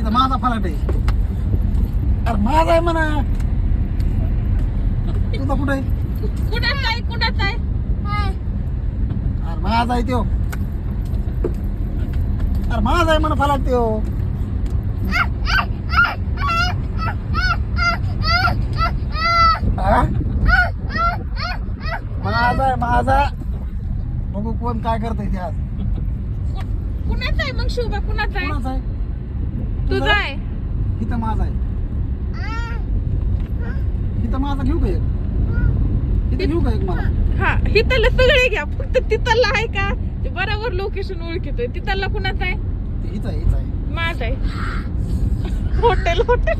इथं माझा फलाट आहे. अरे माझा आहे म्हणा. तुझा कुठं आहे? कुणाचा आहे कुणाचा आहे अरे माझा आहे त्यो. अरे माझा आहे म्हणा फलाट त्यो. हा? माझा आहे माझा. बघू कोण काय करतंय ते आज. कुणाचा आहे मग शुभा कुणाचा आहे कोणाचा आहे? तुझा आहे इथं माझा आहे. इथं माझा घेऊ का एक? इथं घेऊ का एक मला? हा हिथला सगळे घ्या फक्त तिथला आहे का ते बरोबर लोकेशन ओळखतोय तिथला कुणाचा आहे इथं आहे इथं आहे. माझा आहे हॉटेल हॉटेल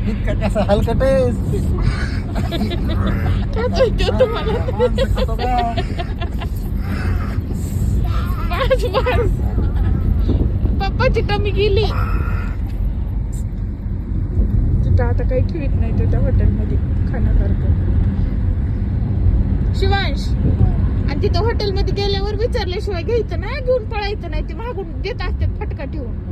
इतका कसा हलकट आहेस? तुम्हाला माणसं खातो का? बस बस पप्पाची टमी गेली तिथं आता काही ठेवीत नाही त्या हॉटेलमध्ये खाण्यासारखं शिवांश आणि तिथं हॉटेलमध्ये गेल्यावर विचारल्याशिवाय घ्यायचं नाही घेऊन पळायचं नाही ते मागून देत असतात फटका ठेवून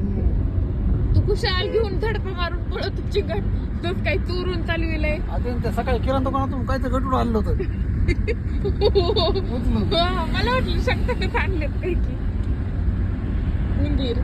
तू कुशाल घेऊन धडका मारून पळत चिंगट तूच काही चोरून चालविलंय अजून ते सकाळी किराणा दुकानातून काहीतरी गटून आणलं होतं. उचलून. मला वाटलं शकता आणलेत काही की उंदीर